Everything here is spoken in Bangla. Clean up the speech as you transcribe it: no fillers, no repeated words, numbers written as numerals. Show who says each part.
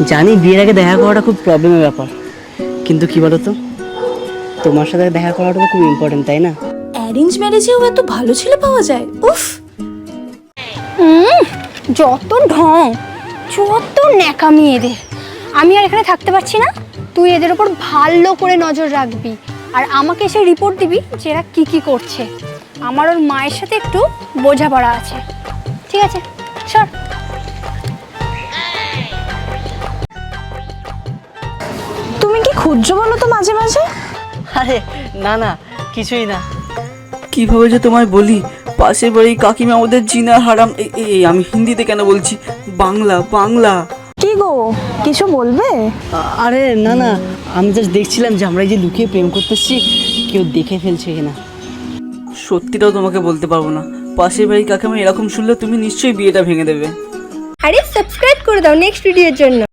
Speaker 1: জানি বিয়ের আগে দেখা করাটা খুব প্রবলেমের ব্যাপার, কিন্তু কি বলতো, তোমার সাথে দেখা করাটা তো খুব ইম্পর্টেন্ট, তাই না?
Speaker 2: অ্যারেঞ্জ ম্যারেজেও এত ভালো ছেলে পাওয়া যায়, উফ।
Speaker 3: যত ঢং, যত ন্যাকামি এদের। আমি আর এখানে থাকতে পারছি না। তুই এদের ওপর ভালো করে নজর রাখবি, আর আমাকে এসে রিপোর্ট দিবি যে এরা কী কী করছে। আমার ওর মায়ের সাথে একটু বোঝাপড়া আছে, ঠিক আছে? সর।
Speaker 2: তুমি কি খুঁজছো বলো তো মাঝে মাঝে?
Speaker 1: আরে না না, কিছুই না।
Speaker 4: কিভাবে যে তোমায় বলি, পাশের বাড়ি কাকিমা আমাদের জিনার হারাম। এই আমি হিন্দিতে কেন বলছি, বাংলা বাংলা।
Speaker 2: কি গো, কিছু বলবে?
Speaker 1: আরে না না, আমি জাস্ট দেখছিলাম যে আমরা এই যে লুকিয়ে প্রেম করতেছি, কেউ দেখে ফেলছে কিনা।
Speaker 4: সত্যিটাও তোমাকে বলতে পারবো না। পাশের বাড়ি কাকিমা এরকম শুনলে তুমি নিশ্চয়ই বিয়েটা ভেঙে দেবে।
Speaker 3: আরে সাবস্ক্রাইব করে দাও নেক্সট ভিডিওর জন্য।